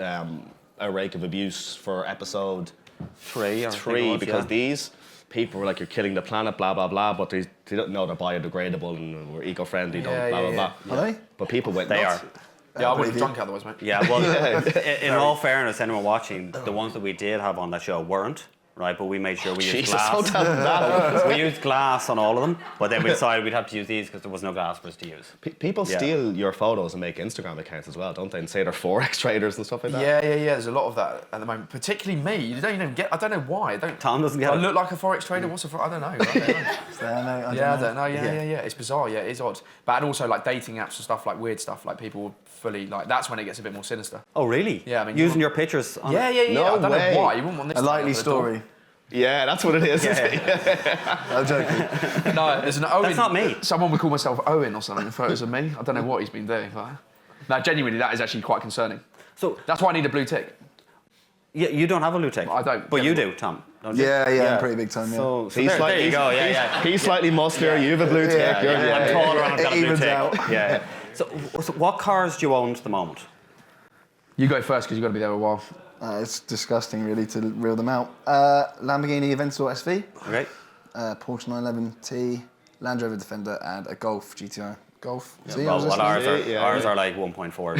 a rake of abuse for episode 3 or three because these people were like, you're killing the planet, blah, blah, blah, but they don't know they're biodegradable and we're eco-friendly, Yeah, blah, blah, yeah, blah. Are they? But people went They nuts. are. Yeah, I wouldn't believe have you. drunk otherwise, mate. Yeah, well, in all fairness, anyone watching, the ones that we did have on that show weren't, right? But we made sure we used Jesus, glass. don't tell them that. We used glass on all of them, but then we decided we'd have to use these because there was no glass for us to use. People Yeah. steal your photos and make Instagram accounts as well, don't they? And say they're Forex traders and stuff like that. Yeah. There's a lot of that at the moment, particularly me. You don't even get. I don't know why. I don't. Tom doesn't get I it. look like a forex trader. What's a forex? I don't know. I don't know. I don't know. Yeah. It's bizarre. Yeah, it is odd. But and also like dating apps and stuff, like weird stuff, like people fully like. That's when it gets a bit more sinister. Oh, really? Yeah, I mean, using your pictures. On Yeah. No I don't way. know why. You wouldn't want this. A to likely happen at the door. story. Yeah, that's what it is. I'm joking. No, there's an Owen. That's not me. Someone would call myself Owen or something in photos of me. I don't know what he's been doing. But no, genuinely, that is actually quite concerning. So, That's why I need a blue tick. yeah, you don't have a blue tick. I don't. But you do, Tom. Don't you? Yeah, I'm pretty big time, yeah. So He's there you go. He's slightly muscular, you have a blue tick. Yeah, you're- I'm yeah. taller and I've got a It blue evens tick. out. Yeah. So, what cars do you own at the moment? You go first because you've got to be there a while. It's disgusting, really, to reel them out. Lamborghini Aventador SV, Okay. Porsche 911T, Land Rover Defender, and a Golf GTI. Golf. See, I Well, was well, listening. ours are like 1.4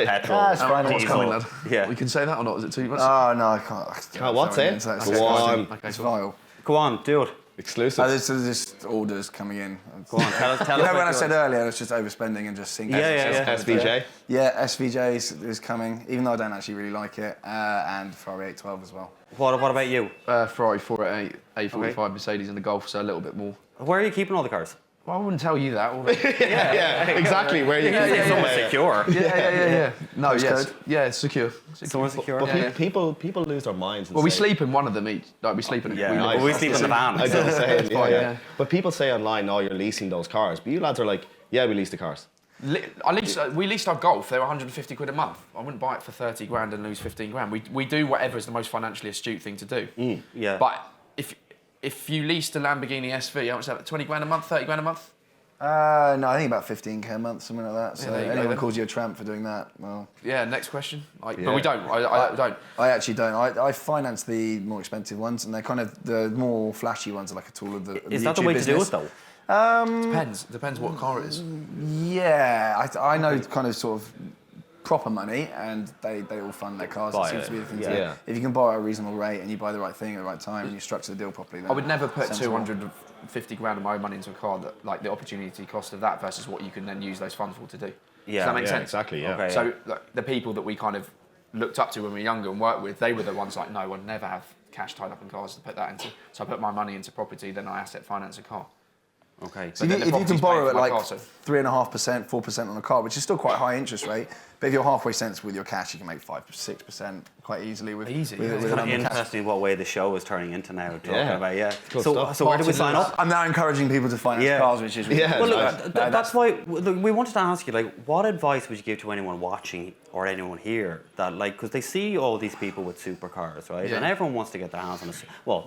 petrol. Ah, it's fine. What's diesel. coming, lad? Yeah. We can say that or not? Is it too much? Oh, no, I can't. Can't what, say it? That's Go on. It's vile. Go on, do it. Exclusive. This is just orders coming in. Go on, tell us. You know when I about said yours. earlier, it's just overspending and just sinking. Yeah. SVJ. Yeah, SVJ is coming, even though I don't actually really like it, and Ferrari 812 as well. What about you? Ferrari 488, A45 Mercedes and the Golf, so a little bit more. Where are you keeping all the cars? Well, I wouldn't tell you that. Will I? Yeah, exactly. Where you It's somewhat secure. yeah. No, yes. Postcode? Yeah, it's secure. Somewhat secure. But Yeah. people lose their minds. And Well, we say- sleep in one of them each. Like, we sleep in it. Yeah, We- well, we sleep in the van. I don't say it. fine, yeah. But people say online, "Oh, you're leasing those cars." But you lads are like, "Yeah, we lease the cars." we leased our Golf. They were 150 quid a month. I wouldn't buy it for 30 grand and lose 15 grand. We do whatever is the most financially astute thing to do. Yeah. But if you leased a Lamborghini SV, how much is that? 20 grand a month, 30 grand a month? No, I think about 15k a month, something like that. So there you go anyone then. calls you a tramp for doing that, well, Yeah. Next question. But Yeah. we don't. I don't. I actually don't. I finance the more expensive ones, and they're kind of the more flashy ones are like a tool of the. Is that the way to do it though? Depends what car it is. Yeah, I know kind of sort of proper money, and they all fund their cars. Buy It seems it. to be the thing to Yeah. do. Yeah. If you can borrow at a reasonable rate and you buy the right thing at the right time and you structure the deal properly, then I would never put sensible. 250 grand of my own money into a car that, like, the opportunity cost of that versus what you can then use those funds for to do. Yeah. Does that make Yeah, sense? exactly. Yeah. Okay. So like, the people that we kind of looked up to when we were younger and worked with, they were the ones like, no, I'll never have cash tied up in cars to put that into. So I put my money into property, then I asset finance a car. Okay. So But then the if you can property's borrow paid at for my like car, so- 3.5%, 4% on a car, which is still quite a high interest rate, but if you're halfway sensible with your cash, you can make 5-6% quite easily with. Easy, with, yeah. with It's a kind of number of cash. interesting what way the show is turning into now. Talking Yeah. about Cool So stuff. where do we sign up? I'm now encouraging people to finance Yeah. cars, which is really Yeah. Well, Well, look, that's why we wanted to ask you, like, what advice would you give to anyone watching or anyone here that, like, because they see all these people with supercars, right? Yeah. And everyone wants to get their hands on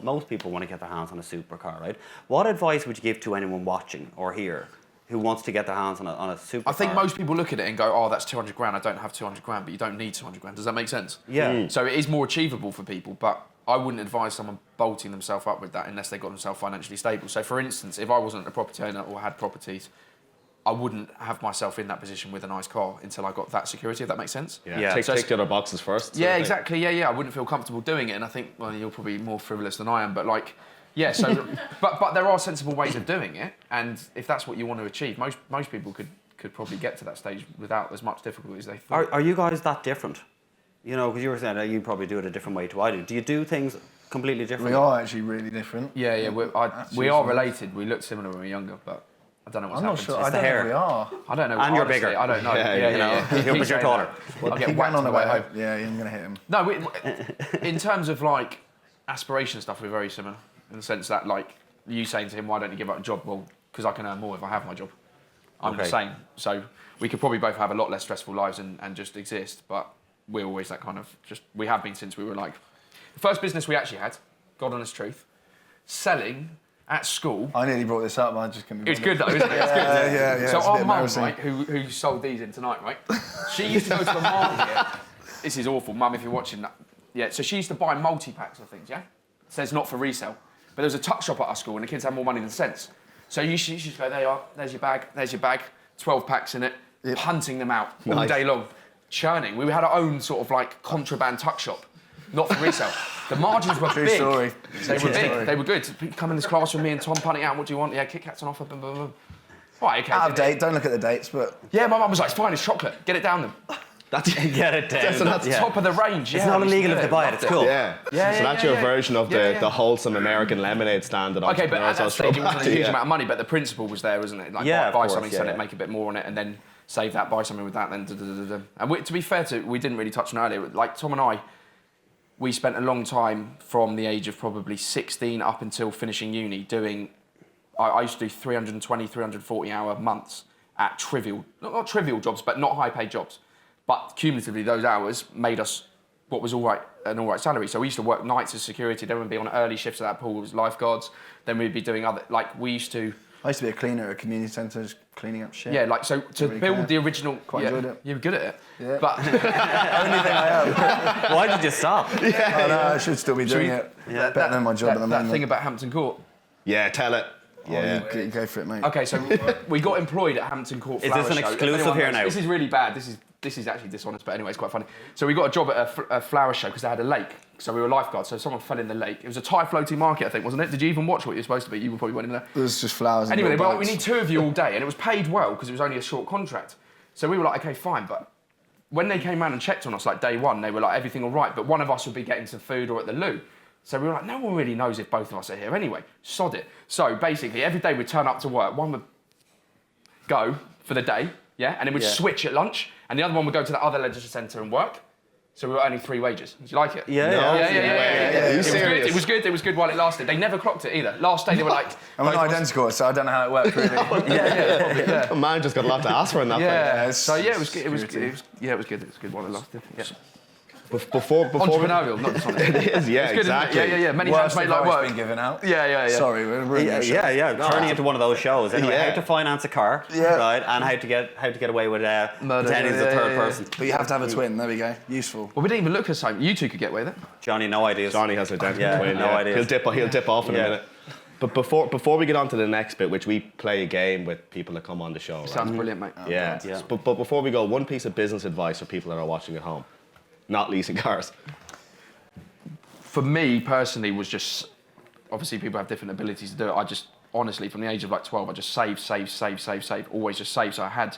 most people want to get their hands on a supercar, right? What advice would you give to anyone watching or here who wants to get their hands on a supercar. I think most people look at it and go, oh, that's 200 grand. I don't have 200 grand, but you don't need 200 grand. Does that make sense? Yeah. So it is more achievable for people, but I wouldn't advise someone bolting themselves up with that unless they got themselves financially stable. So for instance, if I wasn't a property owner or had properties, I wouldn't have myself in that position with a nice car until I got that security, if that makes sense. Yeah. Take So the other boxes first. Yeah, exactly. Yeah. I wouldn't feel comfortable doing it. And I think, well, you're probably more frivolous than I am, but like, yeah, so, but there are sensible ways of doing it. And if that's what you want to achieve, most people could probably get to that stage without as much difficulty as they thought. Are you guys that different? You know, because you were saying that you probably do it a different way to I do. Do you do things completely different? We are actually really different. Yeah. We are related. We looked similar when we were younger, but I don't know what's I'm not happened. sure. It's I the don't hair. think we are. I don't know. And you're honestly, bigger. I don't know. Yeah, you know, but you're taller. I'll get He whacked went on the way home. home. Yeah, I'm gonna hit him. No, in terms of like aspiration stuff, we're very similar in the sense that like you saying to him, "Why don't you give up a job?" Well, because I can earn more if I have my job. I'm the Okay. same. So we could probably both have a lot less stressful lives and just exist, but we're always that kind of we have been since we were like the first business we actually had. God honest truth, selling at school. I nearly brought this up, but I just couldn't. It's good though, isn't it? It's good. Yeah. So it's a our bit mum, embarrassing. right, who sold these in tonight, right? She used to go to the market. This is awful, mum, if you're watching that. Yeah, so she used to buy multi-packs of things, yeah? Says not for resale. But there was a tuck shop at our school and the kids had more money than sense. So she used to go, there you are, there's your bag, 12 packs in it, hunting them out all Nice. day long, churning. We had our own sort of like contraband tuck shop, not for resale. The margins were True big. story. They were True big. story. They were good. Come in this class with me and Tom punting out. What do you want? Yeah, Kit Kats on offer. Boom, boom, boom. Right, okay. Out of date. Don't look at the dates, but Yeah, my mum was like, it's fine, it's chocolate. Get it down them. Get it down. That's top of the range. It's yeah, not we used to illegal do if they it. buy it. Loved It's cool. Yeah. Yeah, So that's yeah, your yeah. version of Yeah, the yeah. wholesome American lemonade stand that Okay, but at that entrepreneurs are stage, it wasn't a huge yeah. amount of money, but the principle was there, wasn't it? Like, Yeah, of buy course, something, yeah, sell yeah. it, make a bit more on it, and then save that, buy something with that, then da-da-da-da. And to be fair we didn't really touch on it earlier. Like, Tom and I, we spent a long time from the age of probably 16 up until finishing uni doing, I used to do 320, 340 hour months at trivial, not trivial jobs, but not high paid jobs. But cumulatively, those hours made us what was an all right salary. So we used to work nights as security, then we'd be on early shifts at that pool as lifeguards, then we'd be doing other, like we used to, I used to be a cleaner at community centres, cleaning up shit. yeah, like so to really build care. the original, Quite enjoyed it. You were good at it. Yeah. But Only thing I am. Why did you stop? I know, I should still be doing we- it. Better than my job at the that moment. thing about Hampton Court. Yeah, tell it. Yeah. Oh, you go for it, mate. Okay, so we got employed at Hampton Court Is Flower this an Show. If exclusive anyone here knows- now? This is really bad. This is actually dishonest, but anyway, it's quite funny. So we got a job at a flower show because they had a lake. So we were lifeguards. So someone fell in the lake. It was a Thai floating market, I think, wasn't it? Did you even watch what you were supposed to be? You probably weren't even there. There was just flowers. and Anyway, little well, we bites. need 2 of you all day, and it was paid well because it was only a short contract. So we were like, okay, fine, but when they came around and checked on us, like day one, they were like, everything all right, but one of us would be getting some food or at the loo. So we were like, no one really knows if both of us are here anyway. Sod it. So basically, every day we'd turn up to work. One would go for the day, yeah, and then we'd Yeah. switch at lunch, and the other one would go to the other leisure centre and work. So we were earning 3 wages. Did you like it? Yeah, No. yeah. Yeah. Are you It was good. serious? It was good. It was good while it lasted. They never clocked it either. Last day they were like, I'm not identical, so I don't know how it worked really. A man just got a lot to ask for in that yeah. it's So yeah, it was good. It was security. good. It was good. It was good while it lasted. Yeah. place. Before Entrepreneurial, not dishonest. it is, yeah, It's good, exactly. isn't it? Yeah. Many Worst hands make like advice work. been given out. Yeah. Sorry, we're ruining Yeah, your show. yeah. Turning into one of those shows. Anyway, Yeah. how to finance a car, Yeah. right? And how to get away with Murder. pretending as a Yeah, third yeah. person. But you have to have a twin. There we go. Useful. Well, we didn't even look the same. You two could get away with it. Johnny, no ideas. Johnny has identical Yeah, twin. no yeah. ideas. He'll dip off in Yeah. a minute. But before we get on to the next bit, which we play a game with people that come on the show. Right? Sounds brilliant, mate. Yeah. Yeah. But before we go, one piece of business advice for people that are watching at home, not leasing cars. For me personally, was just obviously people have different abilities to do it. I just honestly, from the age of like 12, I just save, always just save. So I had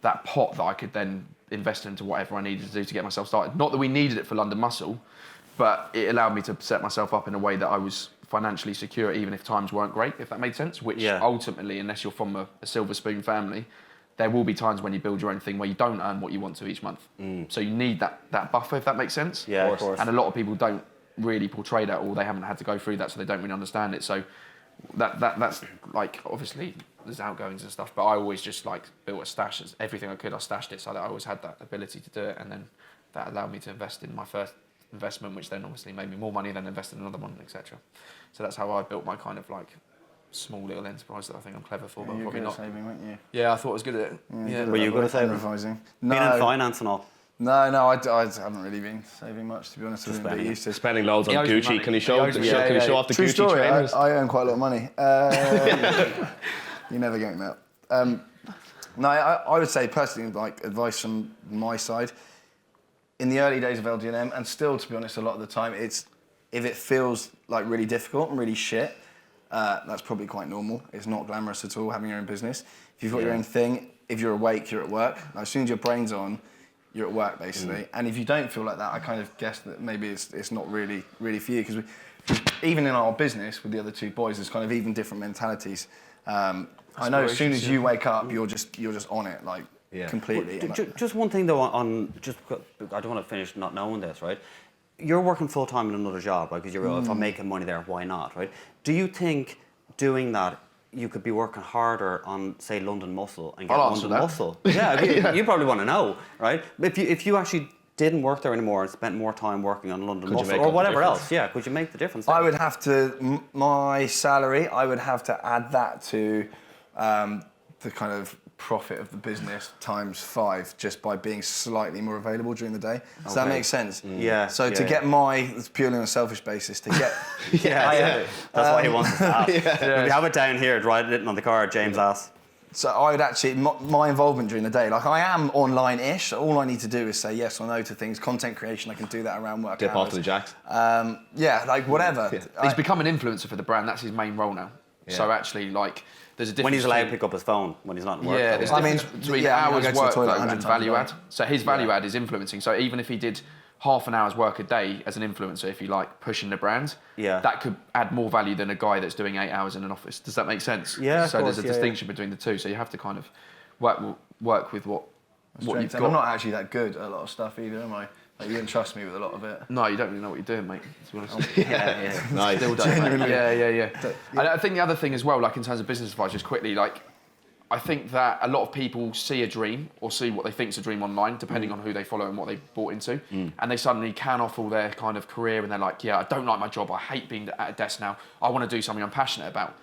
that pot that I could then invest into whatever I needed to do to get myself started. Not that we needed it for London Muscle, but it allowed me to set myself up in a way that I was financially secure, even if times weren't great, if that made sense. Which Yeah. ultimately, unless you're from a silver spoon family, there will be times when you build your own thing where you don't earn what you want to each month. So you need that buffer, if that makes sense. Yeah, of course. And a lot of people don't really portray that, or they haven't had to go through that, so they don't really understand it. So that's like, obviously there's outgoings and stuff, but I always just like built a stash. Everything I could, I stashed it so that I always had that ability to do it, and then that allowed me to invest in my first investment, which then obviously made me more money, then invested in another one, etc. So that's how I built my kind of like small little enterprise that I think I'm clever for, but You're probably good not. at saving, weren't you? Yeah, I thought I was good at it. Yeah. Were you good at saving? Advertising. Being in finance and all. No, I haven't really been saving much, to be honest. I've been a bit used to. Spending loads on He owes me Gucci. money. Can you He show? owes Can me you money. show off the True Gucci story. trainers? I earn quite a lot of money. You're never getting that. No, I would say personally, like advice from my side. In the early days of LDNM, and still, to be honest, a lot of the time, it's if it feels like really difficult and really shit, that's probably quite normal. It's not glamorous at all having your own business. If you've got your own thing, if you're awake, you're at work. Like, as soon as your brain's on, you're at work basically. And if you don't feel like that, I kind of guess that maybe it's not really for you, because even in our business with the other two boys, there's kind of even different mentalities. I know as soon as you wake up, you're just on it, like completely. Just one thing though, I don't want to finish not knowing this, right? You're working full time in another job, right? Because if I'm making money there, why not, right? Do you think doing that, you could be working harder on, say, London Muscle and get London Muscle? Yeah, you probably want to know, right? If you actually didn't work there anymore and spent more time working on London Muscle or whatever else, could you make the difference? I would have to, my salary, I would have to add that to the kind of profit of the business times 5 just by being slightly more available during the day. Does that make sense? Yeah. So to get it's purely on a selfish basis, to get... That's why he wants to ask. We have it down here, written on the card, James asks. So I would actually, my involvement during the day, like I am online-ish, so all I need to do is say yes or no to things. Content creation, I can do that around work Dip hours. off to the jacks. Yeah, like whatever. He's become an influencer for the brand. That's his main role now. So actually, like, there's a difference. When he's allowed to pick up his phone, when he's not in work. Yeah, there's a difference between hours I go to the work toilet though 100 and times value a day. add. So his value add is influencing. So even if he did half an hour's work a day as an influencer, if you like, pushing the brand, that could add more value than a guy that's doing 8 hours in an office. Does that make sense? Yeah. So there's a distinction between the two. So you have to kind of work with what you've got. I'm not actually that good at a lot of stuff either, am I? Like, you wouldn't trust me with a lot of it. No, you don't really know what you're doing, mate, to be honest. Nice. Still don't, mate. Yeah. And I think the other thing as well, like in terms of business advice, just quickly, like, I think that a lot of people see a dream or see what they think is a dream online, depending on who they follow and what they bought into. And they suddenly can off all their kind of career and they're like, yeah, I don't like my job. I hate being at a desk now. I want to do something I'm passionate about.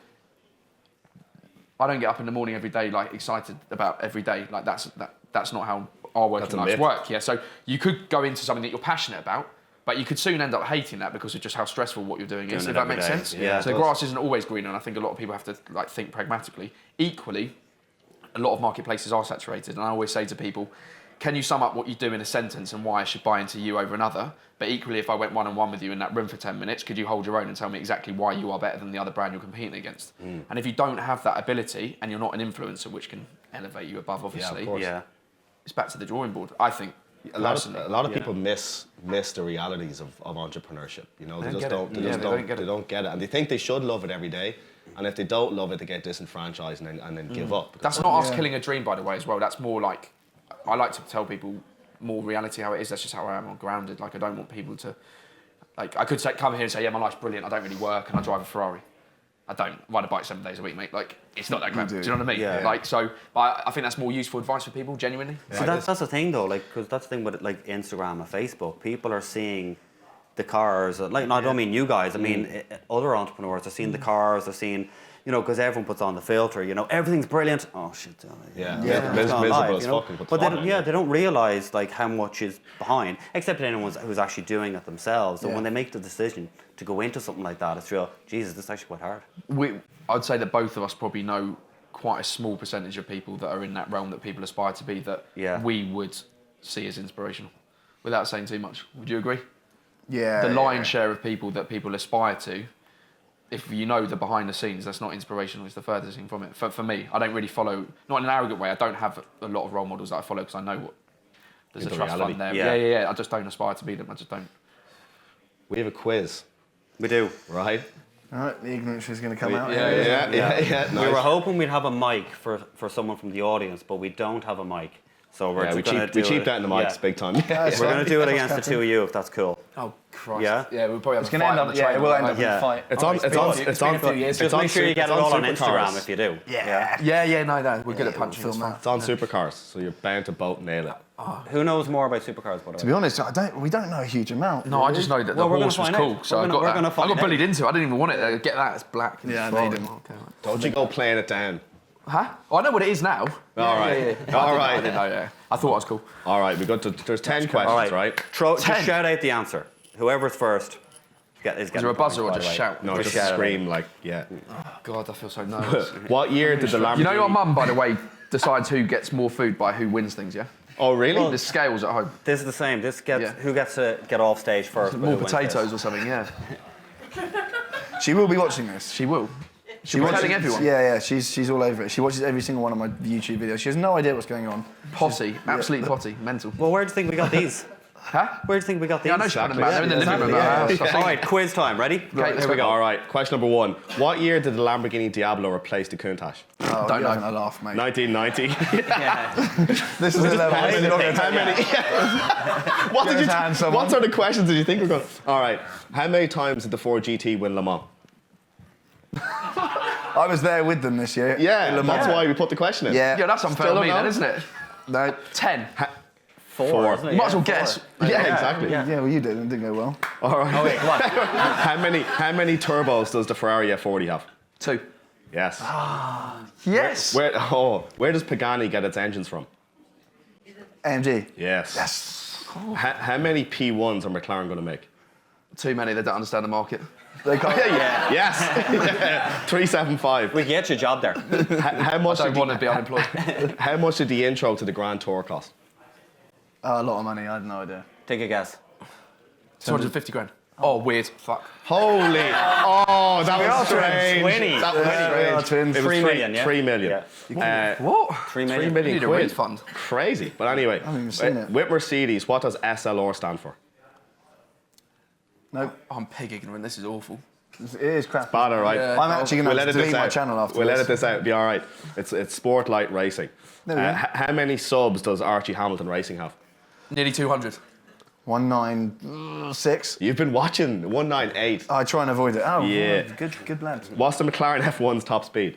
I don't get up in the morning every day, like excited about every day. Like that's not how our working lives work. Yeah. So you could go into something that you're passionate about, but you could soon end up hating that because of just how stressful what you're doing is, if that makes sense. Yeah, so grass isn't always greener, and I think a lot of people have to like think pragmatically. Equally, a lot of marketplaces are saturated, and I always say to people, can you sum up what you do in a sentence and why I should buy into you over another? But equally, if I went one-on-one with you in that room for 10 minutes, could you hold your own and tell me exactly why you are better than the other brand you're competing against? And if you don't have that ability and you're not an influencer, which can elevate you above, obviously, it's back to the drawing board, I think. A lot of people miss the realities of entrepreneurship. You know, they don't get it, and they think they should love it every day. And if they don't love it, they get disenfranchised and then give up. That's not us killing a dream, by the way, as well. That's more like, I like to tell people more reality how it is. That's just how I am. I'm grounded. Like, I don't want people to, like, I could say, come here and say, yeah, my life's brilliant. I don't really work and I drive a Ferrari. I don't ride a bike 7 days a week, mate. Like, it's not that great. Do you know what I mean? Yeah. Like, so, but I think that's more useful advice for people, genuinely. So that's the thing, though, like, because that's the thing with like Instagram and Facebook. People are seeing the cars. Like, no, I don't mean you guys. I mean other entrepreneurs are seeing the cars. They're seeing, you know, because everyone puts on the filter. You know, everything's brilliant. Oh shit. Miserable as fuck. But they don't realize like how much is behind. Except anyone who's actually doing it themselves. So when they make the decision to go into something like that, it's real. Jesus, this is actually quite hard. I'd say that both of us probably know quite a small percentage of people that are in that realm that people aspire to be that we would see as inspirational, without saying too much. Would you agree? Yeah. The lion's share of people that people aspire to, if you know the behind the scenes, that's not inspirational, it's the furthest thing from it. For me, I don't really follow, not in an arrogant way, I don't have a lot of role models that I follow because I know there's a trust fund there. Yeah, I just don't aspire to be them, I just don't. We have a quiz. We do. Right? All right, the ignorance is going to come out. Yeah. We were hoping we'd have a mic for someone from the audience, but we don't have a mic. So we're we just gonna cheaped do it. out in the mics big time. We're going to do it against the two of you, if that's cool. Oh Christ. Yeah? Yeah, we'll probably have It's a going to fight end on up, the yeah, train. it will end up in Yeah. a fight. It's on. It's been a few years. Just make sure you get it all on Supercars. Instagram if you do. Yeah, no, we're good at punching. film It's fine. that. It's on supercars, so you're bound to both nail it. Who knows more about supercars, by the way? To be honest, we don't know a huge amount. No, I just know that Well, the we're horse was gonna cool, find out. so We're I gonna got that. I find got out. bullied into it. I didn't even want it. Get that? It's black. Yeah, it's no, you foreign. didn't. Okay, right. Don't you go playing it down. Huh? Oh, I know what it is now. All right. I All didn't right. know, yeah. I thought I was cool. All right. There's 10 questions, All right. right? Just 10. shout out the answer. Whoever's first Is there a buzzer or just shout? No, just shout it. scream like, yeah. God, I feel so nervous. What year did the Lamborghini? You know your mum, by the way, decides who gets more food by who wins things, yeah? Oh, really? The scales at home. This is the same. This gets Yeah. who gets to get off stage first. but More who wins this. potatoes or something, yeah. She will be watching this. She will. She She's watches telling everyone. Yeah, she's all over it. She watches every single one of my YouTube videos. She has no idea what's going on. Potty, absolute potty, mental. Well, where do you think we got these? Huh? Where do you think we got these? Yeah, I know she's Exactly. back. They're in the living room. Exactly, All right, quiz time. Ready? Okay, here we go. All right. Question number 1. What year did the Lamborghini Diablo replace the Countach? Oh, Don't you're know. having a laugh, mate. 1990. This is a level. How many? What did you? hand someone. What sort of questions did you think were going? All right. How many times did the Ford GT win Le Mans? I was there with them this year. Yeah, Le Mans. that's why we put the question in. Yeah. Yeah, that's unfair Still on me don't then, know? isn't it? No. 10. Four. Isn't it? You might as well Yeah, guess. four. Yeah, exactly. Yeah. Yeah, well, you did. It didn't go well. All right. Oh wait, come on. How many turbos does the Ferrari F40 have? 2. Yes. Yes. Where does Pagani get its engines from? AMG. Yes. Yes. How many P1s are McLaren going to make? Too many, they don't understand the market. They can't. Yeah. Yes. 375. We can get you a job there. How I much? don't want to be unemployed. How much did the intro to the Grand Tour cost? A lot of money. I had no idea. Take a guess. 250 grand. Oh, weird. Fuck. Holy! Oh, that was twins. strange. 20. That was we are strange. twins. It was 3 million, yeah? 3 million. What? 3 3 million. million You need a quid. refund. Crazy. But anyway, haven't even seen it. with Mercedes, what does SLR stand for? No, I'm pig ignorant. This is awful. it is crap. Bad, all right. Yeah. I'm actually going to edit delete this my out. channel after We'll this. edit this out. It'll be all right. It's Sport Light Racing. There we go. How many subs does Archie Hamilton Racing have? Nearly 200. 196. You've been watching 198. I try and avoid it. Oh, Yeah. Good lad. What's the McLaren F1's top speed?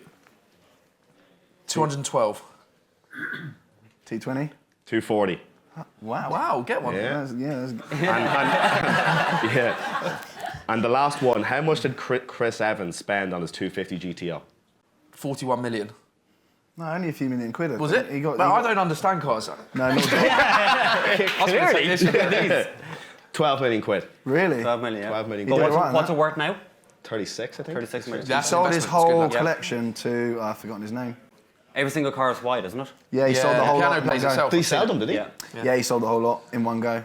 212. T20. 240. Wow. Wow, get one. Yeah. That's Yeah. And the last one, how much did Chris Evans spend on his 250 GTO? 41 million. no, only a few million quid. I Was think. it? He got, But he I got- don't understand cars. No, not I was going to take this one of these. 12 million quid. really. 12 million. Yeah. 12 million He But did quid. it right on what's that. it worth now? 36, I think. 36 million. That's Sold his investment. It's good whole enough. collection to I've forgotten his name. Every single car is wide, isn't it? Yeah, he Yeah, sold the whole piano lot in one plays go. itself. Did he sell them, did he? Yeah. Yeah, he sold the whole lot in one go.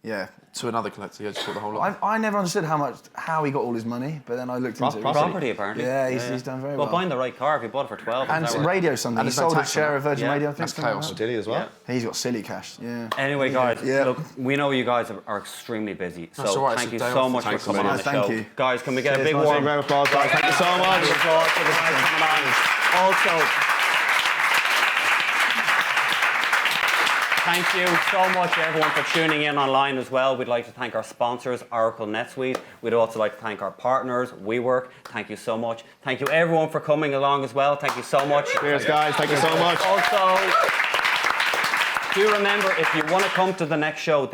Yeah. To another collector, yeah, just bought the whole lot. I never understood how he got all his money, but then I looked into it. Property, apparently. Yeah, he's done very Well, well. buying the right car, if you bought it for 12. And is that some right? radio something. And He there's no sold a tax on share that. of Virgin Yeah, Radio, I think. that's something like chaos. Oh, did he as well? Yeah. He's got silly cash. Yeah. Anyway, guys, Yeah. look, we know you guys are extremely busy, so That's all right, thank it's you a day so off. much Thanks for a coming on million. the Thank show. you. Guys, can we get a Cheers, big guys. warm Big round of applause, guys. Thank you so much. round of applause for the guys coming on. Also, thank you so much, everyone, for tuning in online as well. We'd like to thank our sponsors, Oracle NetSuite. We'd also like to thank our partners, WeWork. Thank you so much. Thank you, everyone, for coming along as well. Thank you so much. Cheers, guys. Thank you so much. Also, do remember, if you want to come to the next show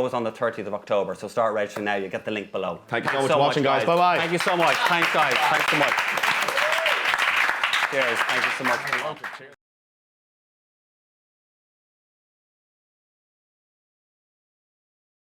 is on the 30th of October. So start registering now. You get the link below. Thank you so Thanks much for watching, guys. Bye-bye. Thank you so much. Thanks, guys. Thanks so much. Cheers. Thank you so much.